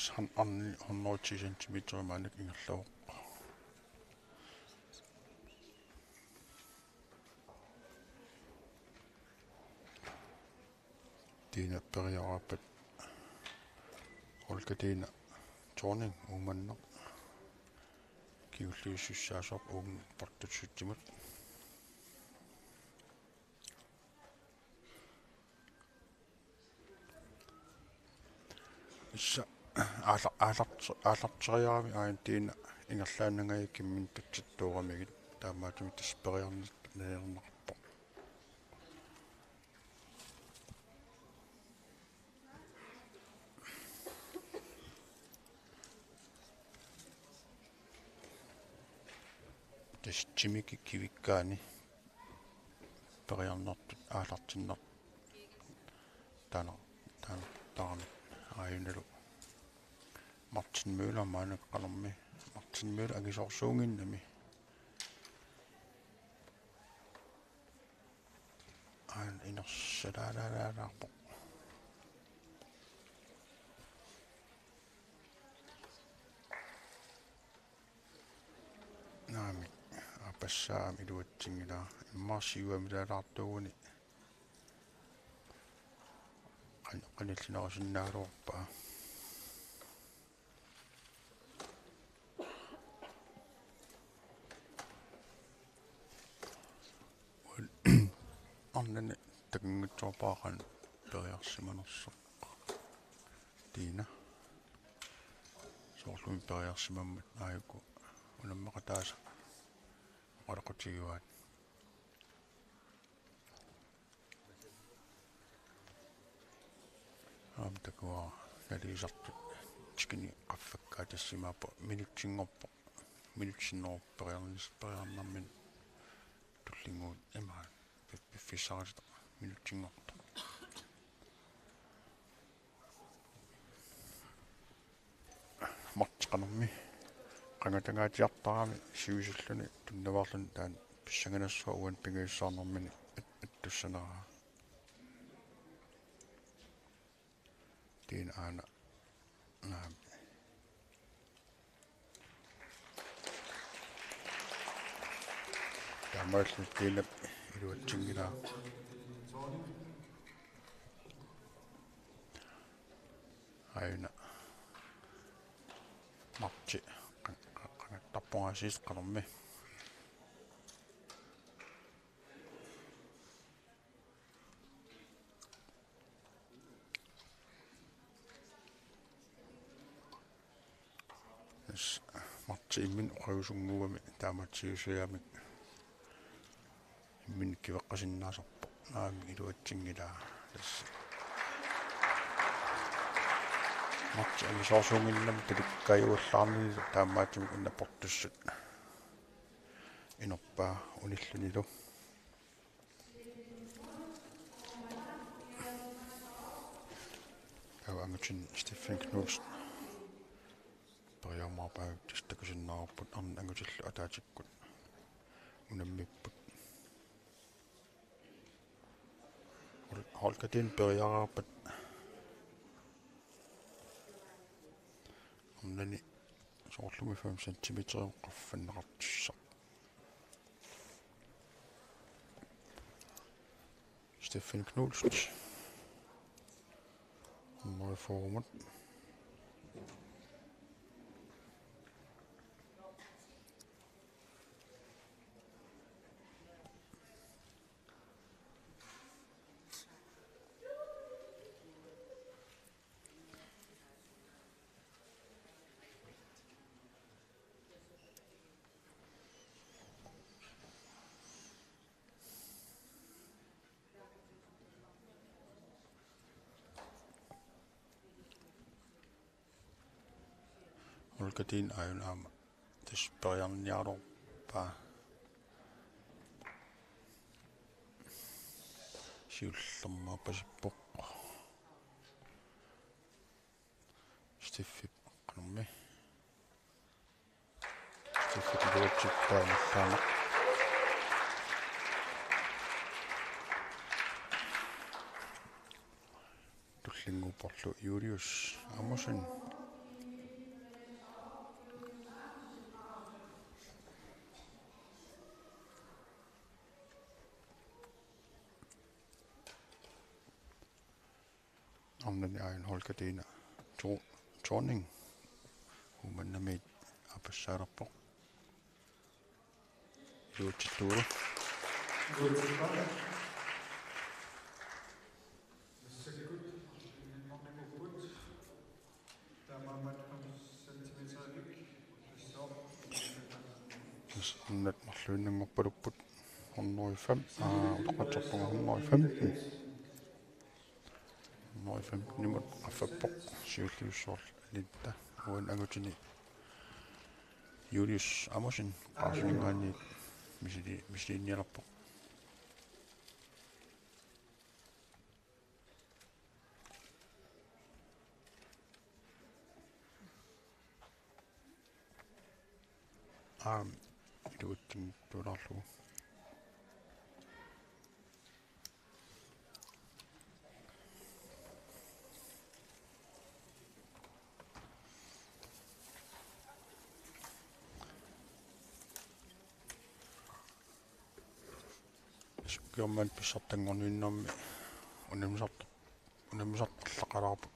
han 110 centimeter maanik ingerluoq tiina periarapat olkatiina torning umanneq kiulliussussaasoq uung portutsuttimut issa aallarteriarami aain tiina ingerlaannangai kimmin tatsattuuramigit taamaatumi tasperiarnit naernarpo tastimiki kivikkaani periarnartut aallartinnart taana taarmi aayunalu Martin Møller maaneqqalermi Martin Møller agisorsuunginnami aan inersalaalaalаарpo naami apassaami iluatsingilaa immarsiuamilaalаарtuuguni qanillinerasinnaaloorpaa arnani takingutsorpaaqan periarsimanersoq tiina soorlumi periarsimammat aayukku unammaqataasa qalaqutiguat takua naliisartut tikini qaffakkaa tassimaappa minutsinngorpo periarnarmin tullinguut imaan piffissarita minutsinngorto martiqanermi qangatangaatiartarami siusulluni tunnavarlun taan pissanganassua uan pinguissaarnermini attussanera tiina aana naami taamaallu tiina iluatsingilaa aina marti qangattarpungaasiisqanermi marti immin oqagusunguami taamatsiusuyaamik immin kiveqqasinnaasarpo naami iluatsingilaa tassa marti agisorsuunginnam talikkaayuullaarnilu taammaatimi unnaportussut inerpaa unillunilu angutsin Stephen Knudsen periormaarpaaguk tastakusinnaruput arna angutillu ataatikkut unammipput holkatin periaraarpat arnani soorlumi 5 cm qaffannaqartussaq Stephen Knudsen format olkatiin ajunaama tasperiarniarlorpaa siullermaapasippoq Steffi qanermi Steffi tiluatsippaanallaama tullinguuporlu Julius Amosen Arnani ajan holkatiina torning umannamit apassaalarpoq luutsilluulu annat marluinnangorpalupput 105 utoqatorpunga 105 nimut affappoq siulliussuarl litta uan angutini Julius Amosin qaarsuningaani misiliinnialarpoq iluutting tuularlugu Sukkiorman pissartanngorniunnermi unamsartallaqalarput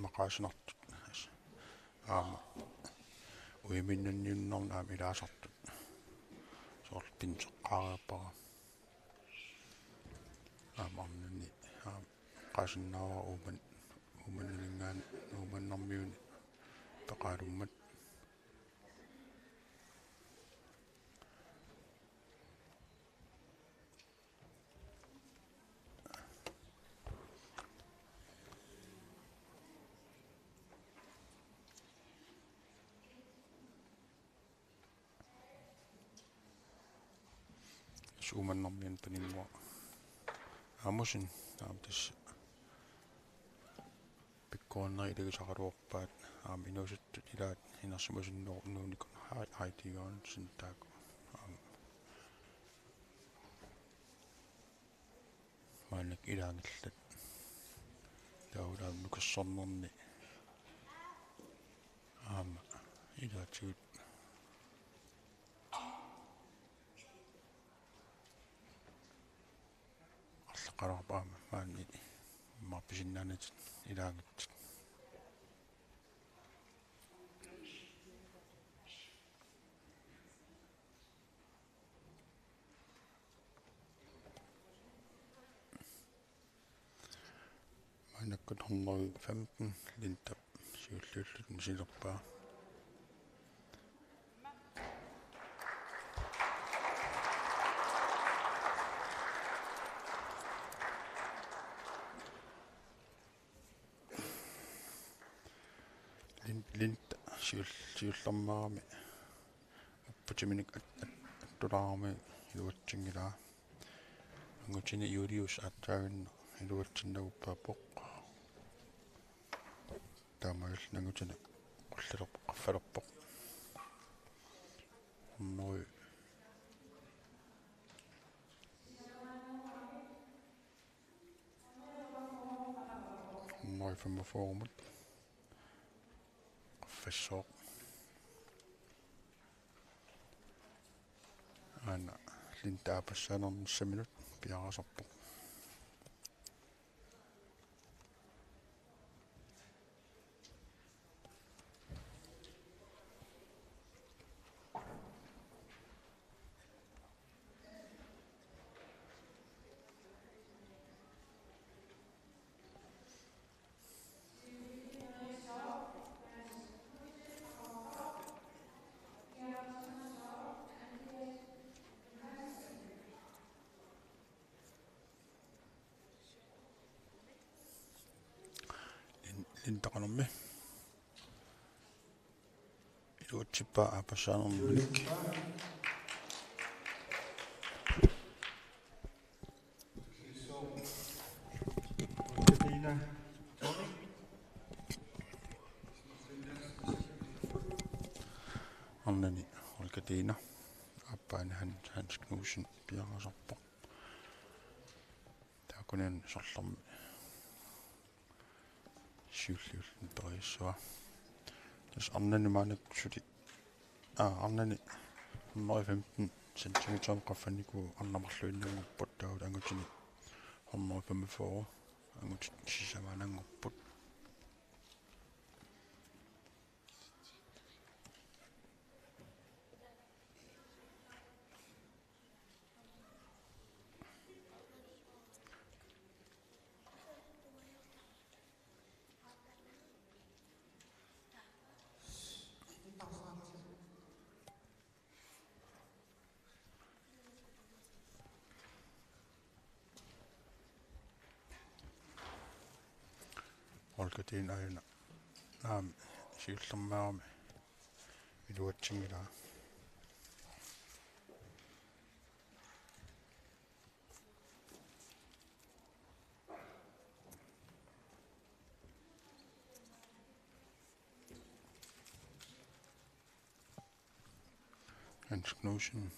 maqaasinartut aama uiminnanniunnernaam ilaasartut soorl pinseqqaariappara aama arnanni qaasinnaava uumanningaan uumannarmiuni peqaalummat suumannarmian panimmua aamusin tas pikkuanneri ilugisaqaluorpaat inuusuttut ilaat inarsimusinnuunikun haitigaan sintaako maanik ilaangillat taula Unnukkorsiorneqni aama ilaatigut arlaqalarpaama maani marpisinnaanat ilaangit maanakkut 115 lintap siulliullut misilerpaa linta siullermaarami upputiminik attulaarami iluatsingilaa angutini Julius aattaaginna iluatsinnaguppaapoq taamail nangutina qullilerpoq qaffalerpoq ornoi 45 qaffassoq aana linta aapassaanernissaminut piarasarpoq lintaqanermi iluutsippaa aapassaanernik arnani holkatiina appaani Hans Knudsen piarasarpoq taakunan sorlarmi siulliullut periissua tas arnani maanak suli arnani 115 centimeter qaffaniku arnamarluinnanguppat taut angutini 145 Angut sisamananngorput. Olkatiin aina naam siullermaarmi iluatsingilaa. Hans Knudsen.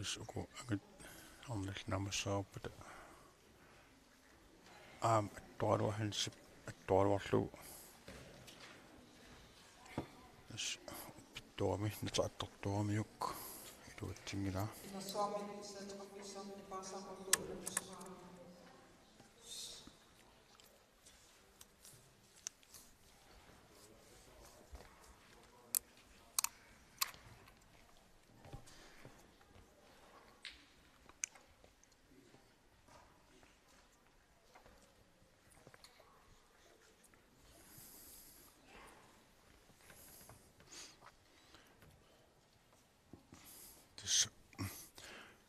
Suku agit omnes namassaupata attualuahansip attualuarlugu as pittuami nataattortuamiuk iluatsingilaa.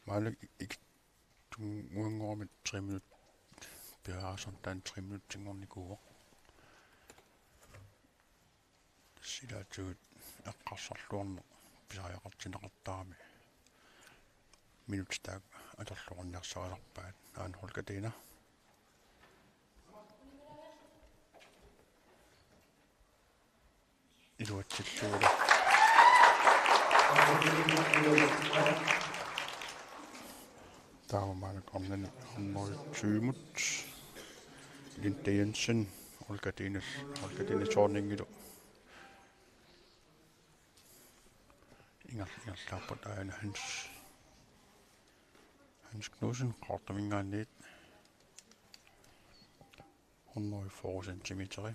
Malik ik uangormit 3 minut piraasartaan 3 minuttingornikuuq silaatugut eqqarsarluarneq pisariaqartinaqartaami minutstaak atorluorniarsaalarpaat aanholkatiina iluatsilluula Taamaanak omnani onnoritsuimut Linte Jensen olkatiinassoorningilu ingerlaarpat aana Hans Knudsen qartamingaanniit 140 centimeteri.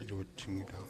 Iluatsingilaa.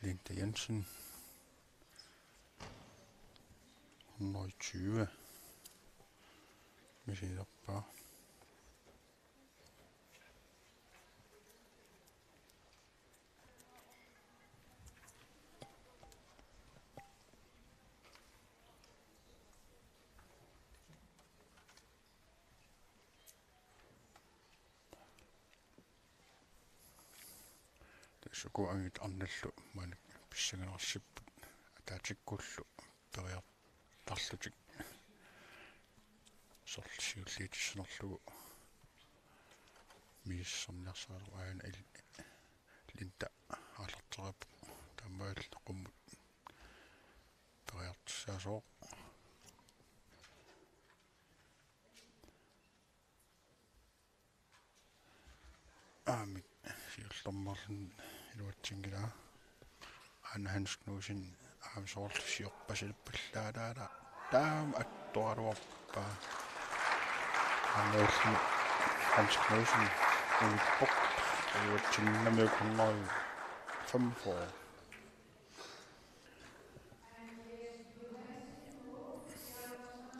Linte Jensen 120 misilerpaa. Suku angit annallu maanik pissangalarsipput ataatikkullu periartarlutik sorlisiulliitissanerlugu miissarniarsaalu aana linta aalarterappu taammaal qummut periartissaasooq aamik siullu siullermarlun iluatsingila Anna Hans Knudsen Amsort siorpasilippallaalaala taam attualuarpa Annaullu Hans Knudsen Ullup iluatsinnaamiukunnerju 5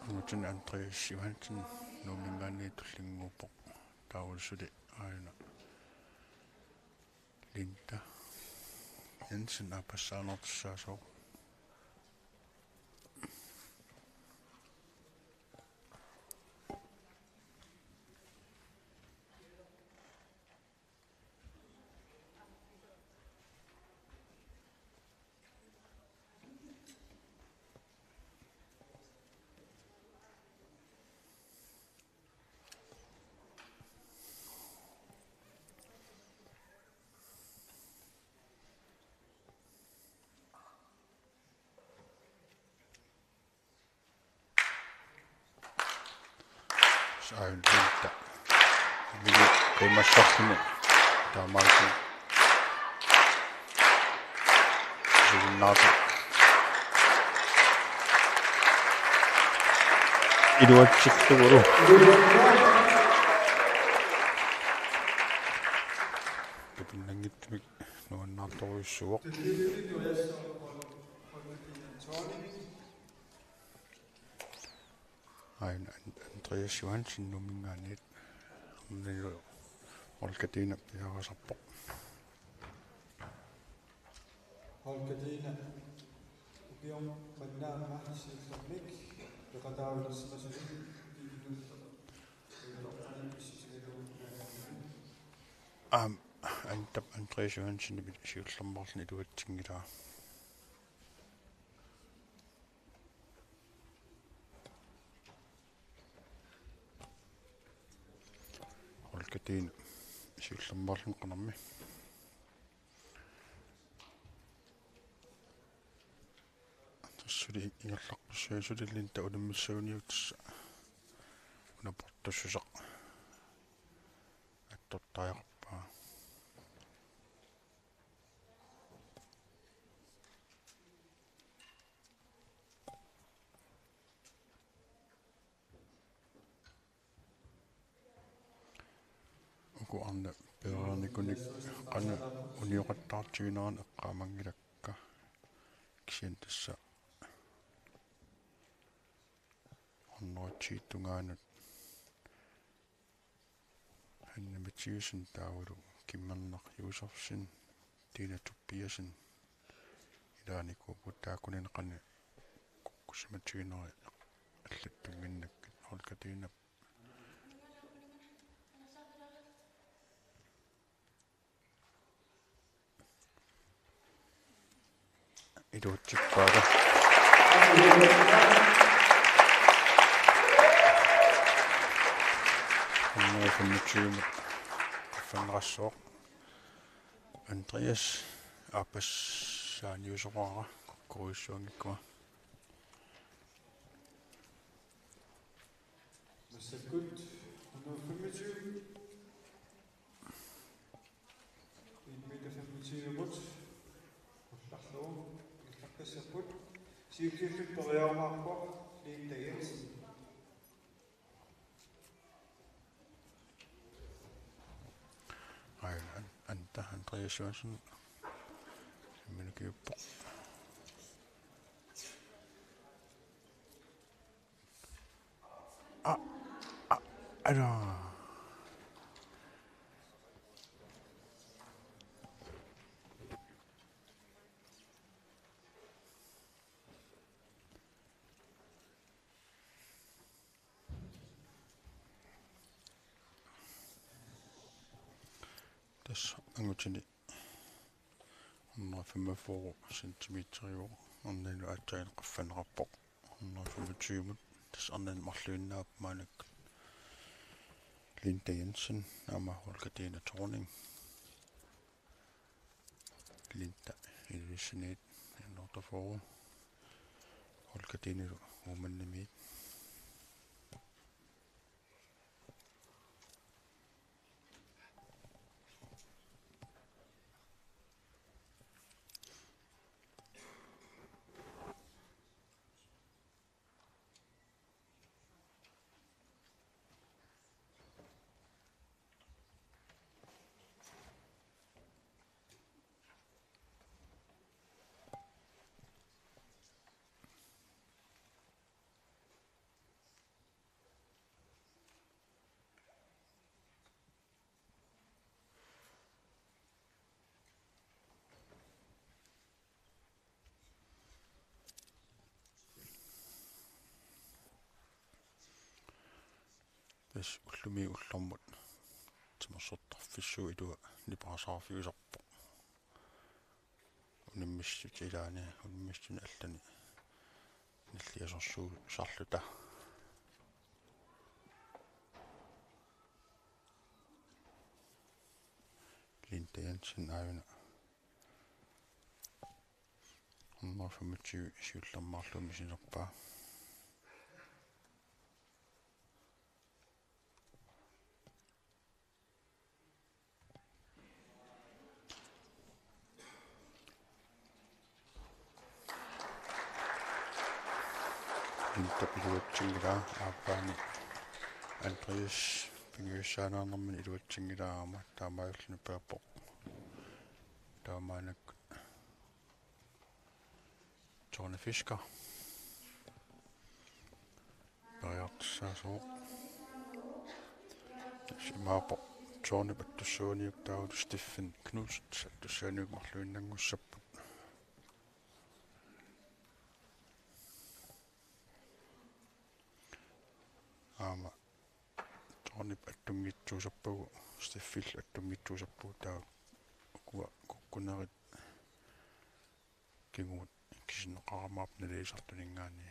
Nunatin Andreas Johansen nomingaani tullinguupoq taulsuli aina Linda Jensen pissartanngorniunneq Sain Linda Mili qimmassarluni taamaakin Nunaata iluatsikkugulu kapinnangitmik nuannaartoruissuoq Aina Andreas Johansen nomingaaniit amnilu olkatiina piarasarpoq olkatiina ukiom mannaama siullernik peqataavullersimasuli Andreas Johansen siullermarlun iluatsingila olkatiina siullermarlun qanarmi tassuli igerlarpussuusulillinta ulimmissuuniutissa unaportussusaq attortariarpaa uku peernikunik qana unioqattaartigunaran eqqaamangilakka kisian tassa orneritiittungaanut hannamatiusin taavulu kimmerneq usersin Tina Tuppiasen ilaanikuupu taakuninaqani kukkusimatiguneri аллаттунгиннаккит олкатиинап идуутсиппаага оннерфэммитсиумут аффаннерассоо Andreas апассааниусоqaара qeqqasiorneqqa Masakut 125 125 ullarluum иллаққиссаппут сиуккиллут периаамаарпоқ лииттагиас anta Andreas Johansen minukippo Ada tässä angutini 145 centimeter onnelu attail qaffanerappoq 125 tässä annen marluinnaapmaanak Linda Jensen ama olkatiina Torning Linda ilvissineet nortaforu olkatiina uumannimiit Hvis ullumi ullermut timersortarfissuu ilua niparasaarfiusarpo. Unimissut ilaani unimissuni allani nilliasorsuu sarluta. Linda Jensen aina. 125 siullermarlumi sinerpaa. Iluatsingira aappaani Andreas pingiussaanaarnermani iluatsingilaarama taamaayulluni paappo taamaanak Tone Fisker pariartissaasoo simaapo Tone pattussuuniuk taawut Steffen Knudsen sattussaaniuk marluinnangussappu aama Tone attungitsuusappugu Steffil attungitsuusappu taa kukkunerit kinguut kisinneqaramaapnaliisartuningaani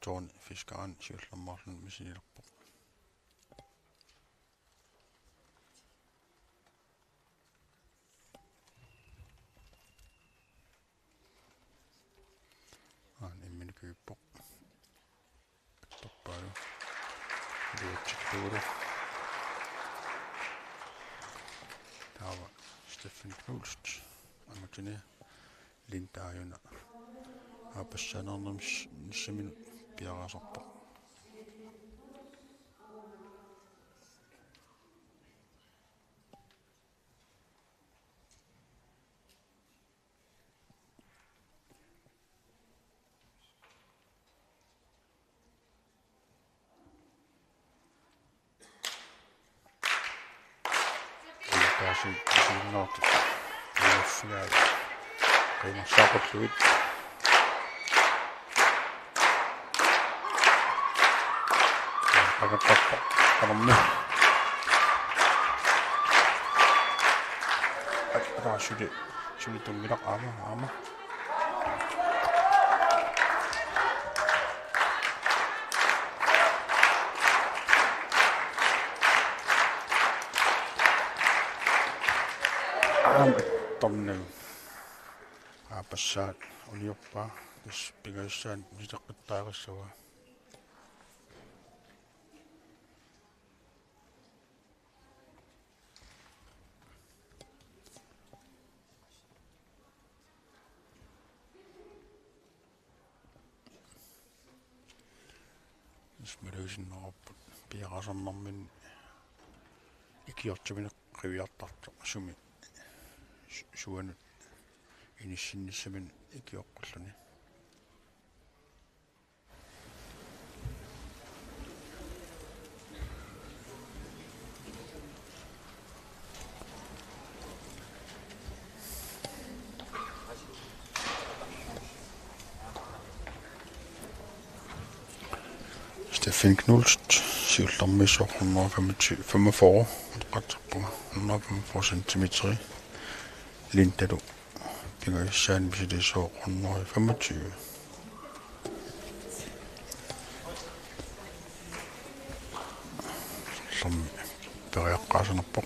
Tone Fiskeraan siullermarlun misinilerpo imminikyyppo toppaajo luotsiktuuri taava Steffen Knudsen amatini lintaajuna aapassaanernermis nissaminu piarasarpo Nunaata nunassigaa qiimarssaaqulluit pagattappa qarammi suli tungilaq aama tomnel aapassaat uliorpaa tis pigaissaan niteqqittaarissuga ismaluysinnerapпут piarasarnermin ikiortumineq qiviartarta sumi suanut inissinnissamin ikioqqulлuni Steffen Knudsen siullermissuq 145 qattarpu 145 cm lintalu pingaissaan misilisoo 125 som periaqqaasanerpoq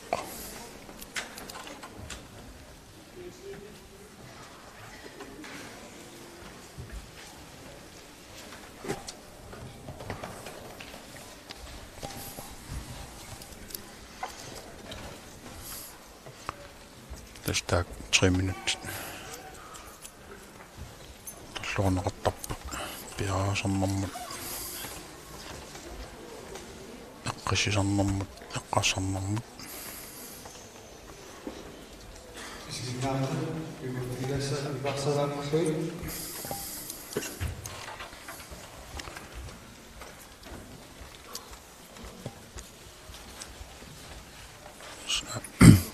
Tästä 3 minuuttia. Luonnoqattappu piaasarnermut eqqisisarnermut eqqassarnermut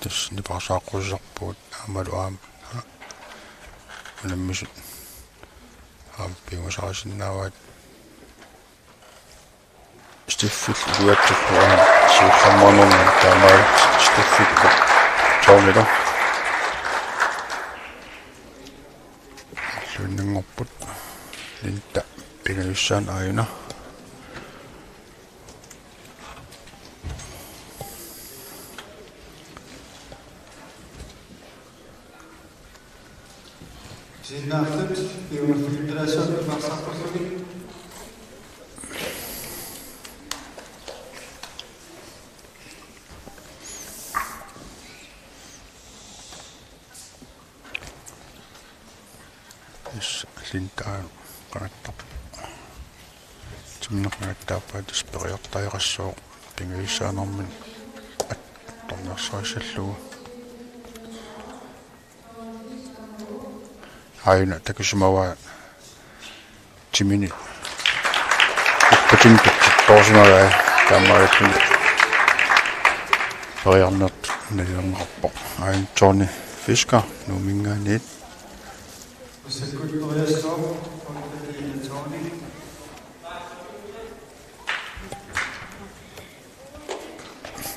tässä nipasaaqqussarpuut amalu aam nammisut aampiungasarisinnaavat stiffil uattuqquan siullammaanungan taamaat stiffikku saunila lunnangorput linta pinayussaan aayuna Sinnaartut piuartugittalaasuat marsarpallugit lintaan kannattaa timnernagattaapaa tasperiortajarassuo pinguissaanormin attornersaissallugu aina takusumawa timini uppatintuttoosumaga taamaagatun periarnert nalernarpo ain Johnny Fisker numingaanit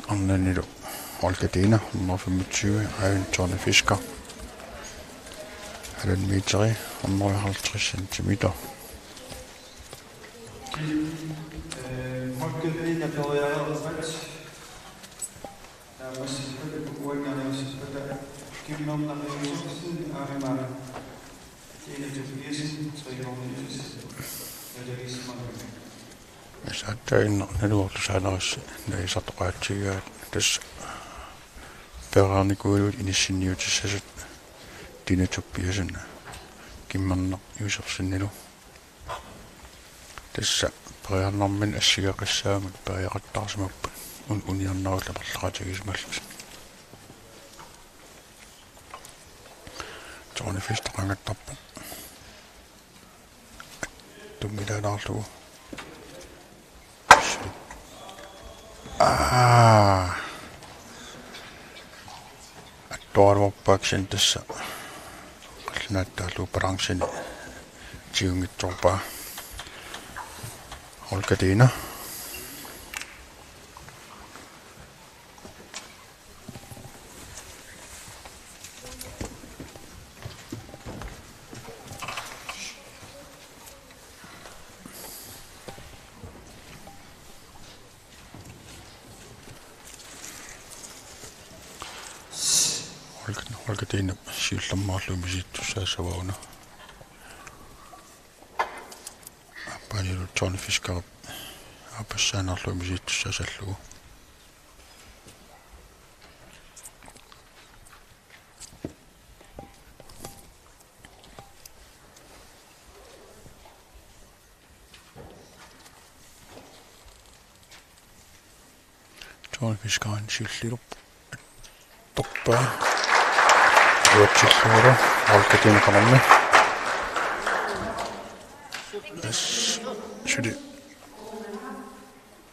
Annenilu Olkadina 125 ain Johnny Fisker. Halv meteri 150 centimeter. Olkadina periarnert massikkulle uangaaniussipata kimnornariusussin aarimaa Saattain neluorlusaanaris naisartoqaatsigaat tas peraarnikuulut inissinniutissasut tinatuppiasun kimmarneq usersinnilu tassa periarnermin assigeqassaagut periaqattaarsimappa uniarnarullaparlaqatigismallut Johnny Fisker qangattarpu tummilaanaarlugu attuarvorpaaksin tässä qallinaattaallu parangsini tiungitsorpaa Olkadina Olkadina siullammaarlumisittussaasavauna appaanilu Johnny Fisker apassaanarlumisittussaasallugu Johnny Fisker on siulliluppu toppaa Ruotsilla Olkadina kanonne.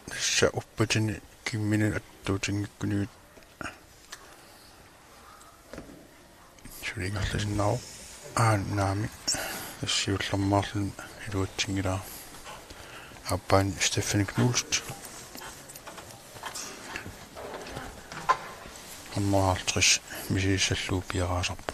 Tässä uppatini 10 attuutingikkuniut. Sulingallasin nau aannaami. Tässä ullammaarlun iluuttingilaa. Appaan Stefan Knulst. On 50 misissalluu piaraasarpu.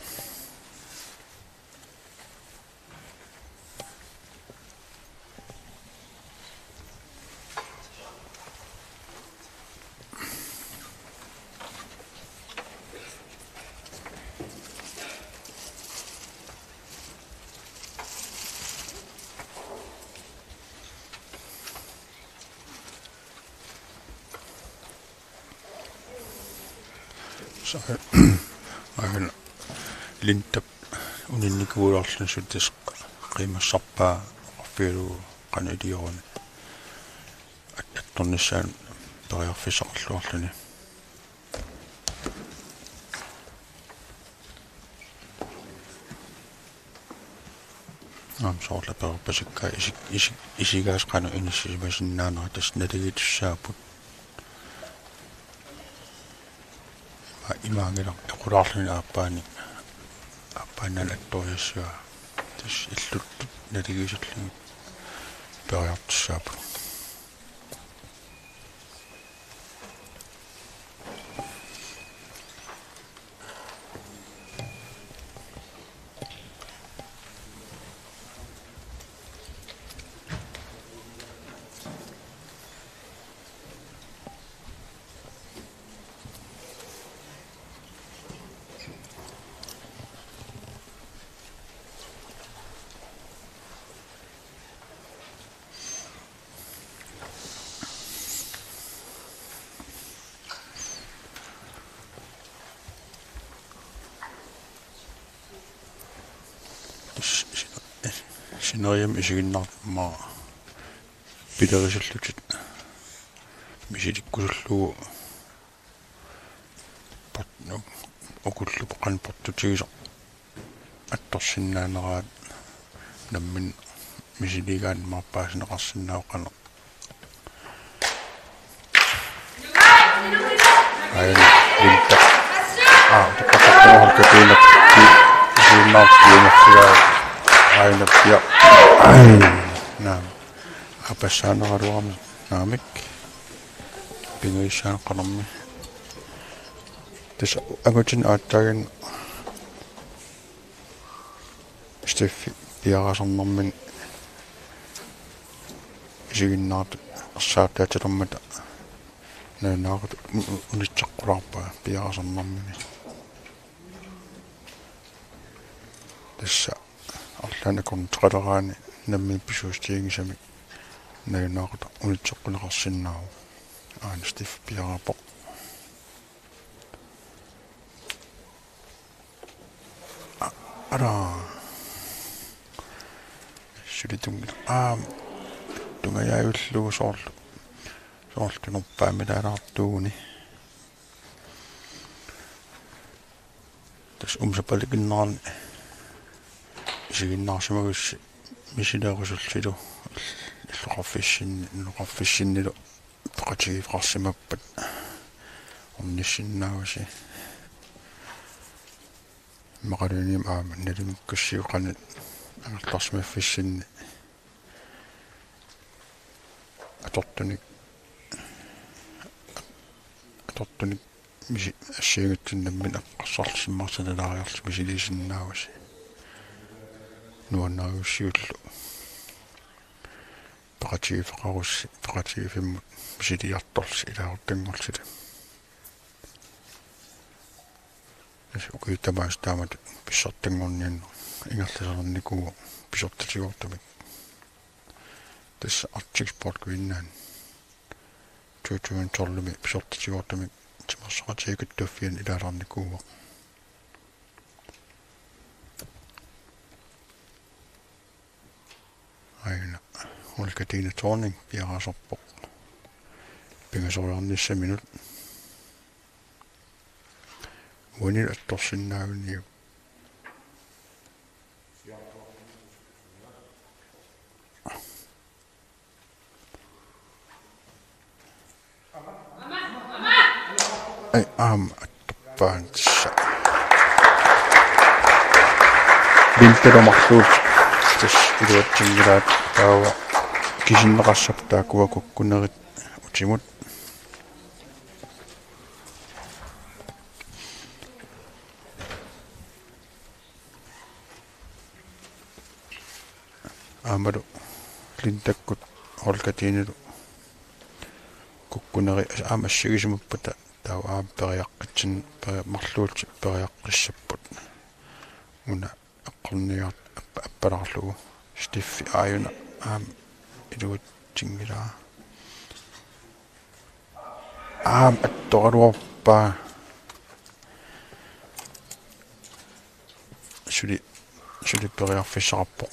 Aivan linta uninnikuularlun suttis qiimassarpaa affilu qanidioon attornissaan periarfisarluarluni soorla perupasukkaa isigaasqanu inissimasinnaanera tas naligitussaapput imaangila equlaarluni aappaannan attoriassua tas illut naligisullugu periartussaapa sineriam isiginnaarma pilerisullutit misilikkusullugu patnu okullu paqan portutigiso attorsinnaaneraat nammin misiligaan marpaasineqarsinnaoqana aina linta taqaqqorqorkatiinappi isiginnaarpiunersigaa aina pia naam apassaaneraluarmi naamik pinguissaan qanermi tas agutin aattaagan steffi piarasarnermin isiginnaartu ersaataatalermata naanaaqut unitsaqqulaarpaa piarasarnermini tassa арлаанакорн теқалераани намми писуустиингисами наганаақута унитсеққунеқарсиннааву аана стиф пиарапо ара сулитунгила тунгаяаюллугу соорлунерпаамилаалаартууни тас умсапаликиннаарни isiginnaarsimagussi misileerusullilu illuqarfissinnilu peqatigiiqarsimappat ornissinnaavasi maqaluniim aama nalimikkussiuqanit angerlarsmaffissinni atortunik misi assiigutsunnammin aqqassarlissimmarsalalaariarlu misiliisinnaavasi nuannariussiullu peqatigiifeqarummut misiliartorsi ilaaruttanngorsilu ukitamaas taamat pissartanngorniunneq ingerlasernernikuu pissortatigortamik tassa Arctic Greenland 2012 pissortatigortamik timarsaqatigikkuttuaffian ilaalarnikuu aina ulkatiinatorning piarasorpoq pingasoriarnissaminut uanil attorsinnaagunniu ai attorpaantissa vinteromarluut tas iluatsingilaat taava kisinneqassap taakkuakukkunerit utimut aamalu lintakkut holkatiinilu kukkuneri aamassigisumuppata taava aam periaqqitsin marluut periaqqissapput una eqqorniart appalarlugu stiffi aayuna aam iluatsinngilaa aam attoqaluarpaa suli periarfissaqarpoq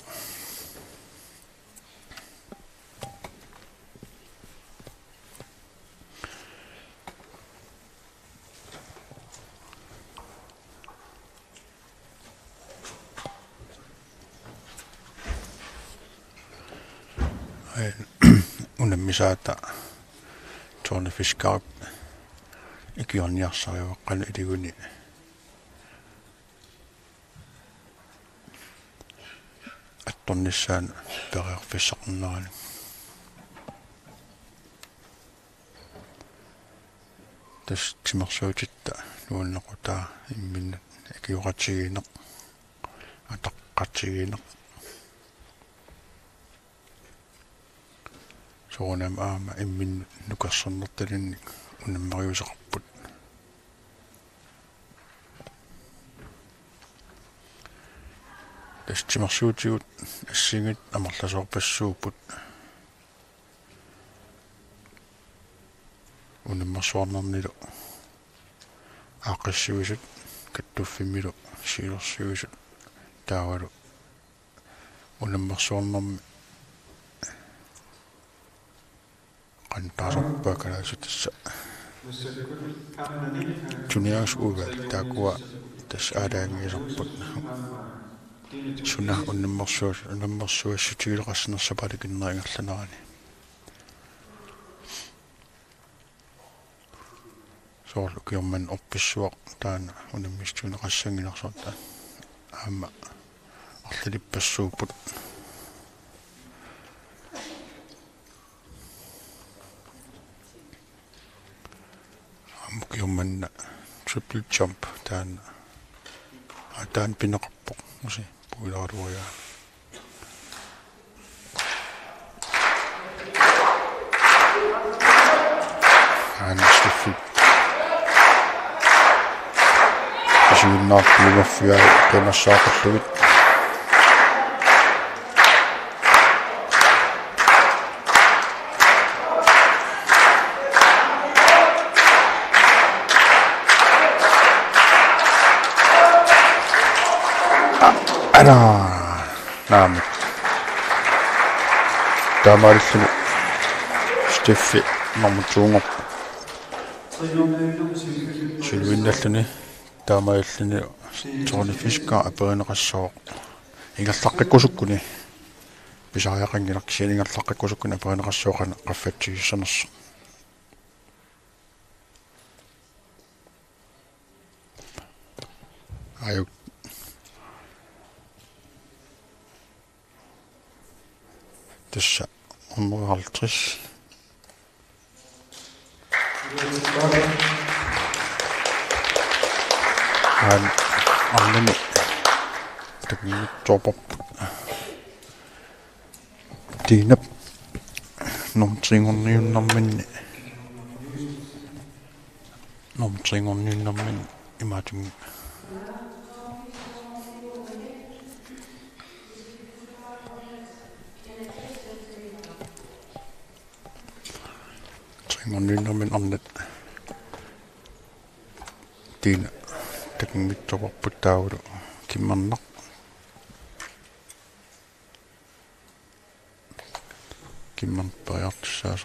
unammisaata tornefiskaaq ikiorniarsariuaqqana iliguni attornissaana periarfissaqarnerani tas timersuutitta nuunnequtaa imminnat ikioratigiineq ataqqatigiineq soonam aama imminnut nukersornertalinni unammariuseqarput tas timersuutigut assingit amarlasoorpassuuput unammarsuarnernilu aaqissuisut kattuffimmilo siilersuisut taavalu unammarsuarnermi qantaasarpaakalaasutassa tuniaas uva taakua tas aalaangiiserput suna unammarsuassutigileqarsinersapalikinneringерлаnerани soorlu kiorman orpissuaq taana unammistuuneqassangilерsorta aama арлалиппассуупут kiormanna triple jump taana ataan pineqarpoq usi puilaaruajaa aanstuffi kisuinnaarpulumerfiaa qemassaaqallugit naam taamaallu Steffi marmutuungor silvinnalluni taamaalluni tornifiska aperineqassooq ingerlaqqikkusukkuni pisariaqangilarkisiin ingerlaqqikkusukkuni aperineqassooqana qaffatsigissanersu ajuk tässä 150 hän anneni tekniik topop tiina Nunatsinni imatin Nunatsinni annet tiina tekniik topop tauru kimmanna kimman pajatsa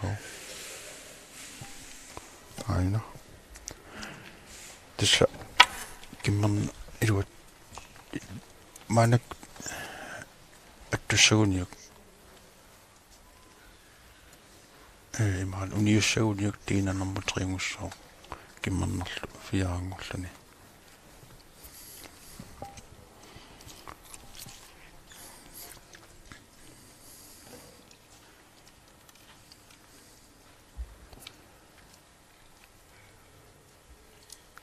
aina tässä kimman iluat manak attussuuniuk ei maan uniussuuniuk tiina number 3 kimmannarlu fiaangorluni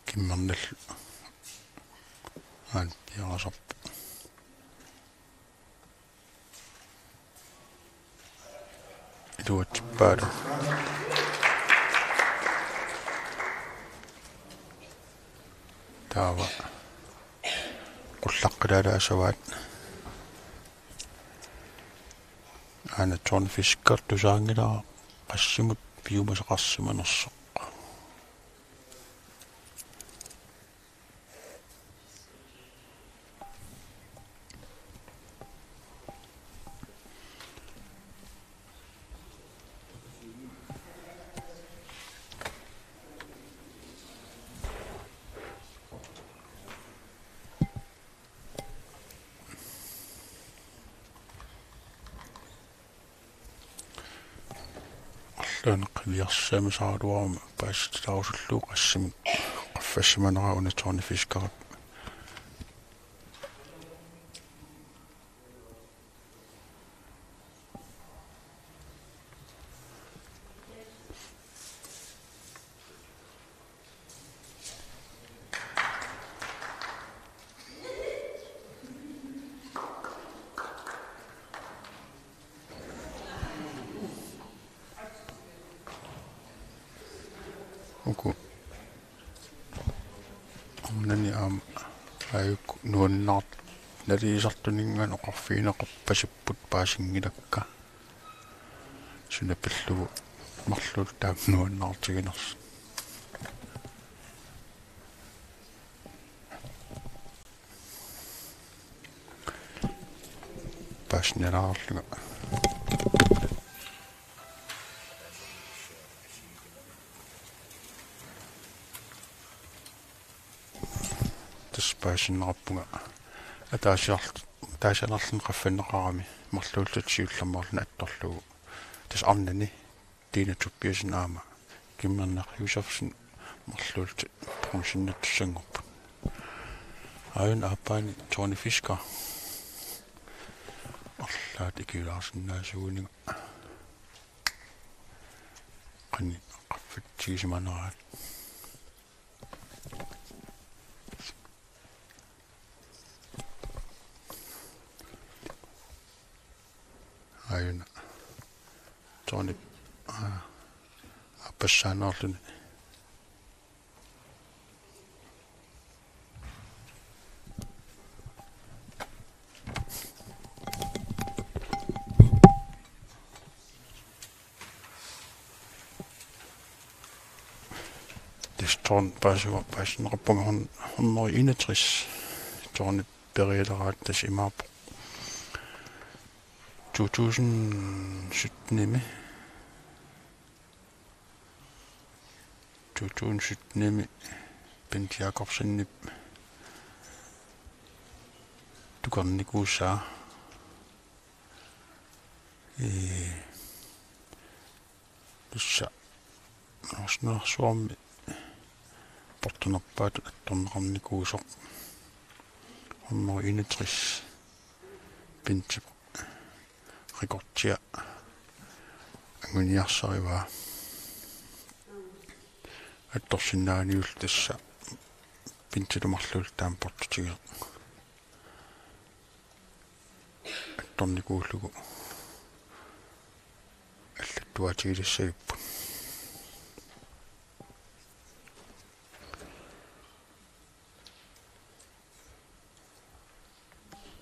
kimmannal an pialasop iluat paadu taava qullaqqalaalaasuat ana tornfiskar tusaangilaa qassimut piumasaqarsimanersoq qviarssaami saaruarma paassitausullu qassimi qaffassamanera unatornifiskara uku nani ayuk nuannaart naliisartuningan oqarfiineqarpasipput paasingilakka sunapillugu marlul taam nuannaartiginers paasneraarluga паасиннераппунга атаасиарлун qaffannеqarami марлууллутсиулламмарлна атторлугу тас арнани тинатуппиасин аама киммернақ юсерсин марлуулт промшиннатсангорпу аюн аппаани торнифиска арлаат икилаарсинаасугунига qani qaffатсигисиманераат ayun toni appassaannerluni distorn passunerappunga 161 torni perioderaat tas imaap 2017 Bent Jakobsen tukarnikuusaa tussa norsnersuarmi portunerpaat attorneqarnikuusoq 161 Bent rekordia anguniarsarivaa attorsinnaaniul tassa pintilumarluul taamportutiga attornikuullugu аллаттуатигилиссагиппут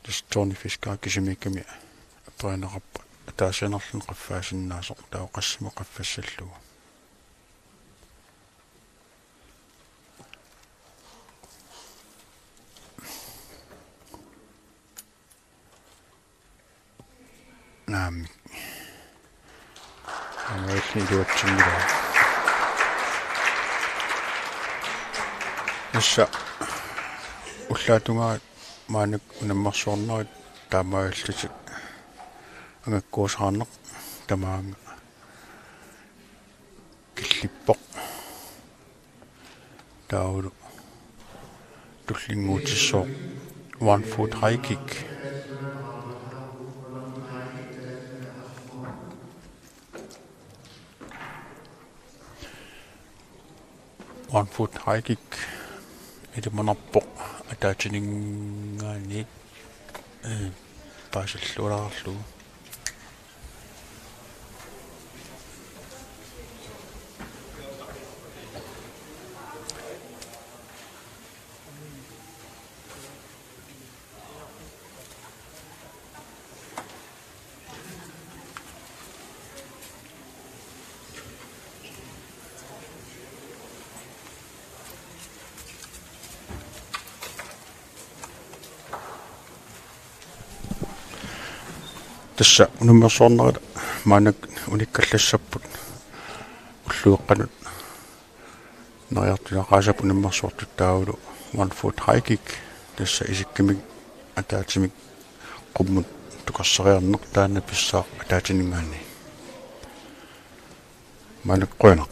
тисторнифискаа кисимикками аппаанеқарпа атаасианерлун qaffaasinnaasоқ таоқассимо qaffассаллугу наами амаатнилуатсиммила усса уллаатунгаа маанак унаммарсуорнерит таамааллутик Angakkuusaarneq tamaanga killippoq taulu tullinguutissooq 1 foot high kick итиманарpoq атаатинингаани паасаллулаарарлугу Tässä Unnukkorsiorneq maanak unikkallassapпут уллуэққанут нариартулақаасап унаммарсуортуттаагулу 1 foot high kick tässä исиккимик атаатимик qumмут тукарсериарнеқ таана писсаа атаатинингаани Manukkoinaq.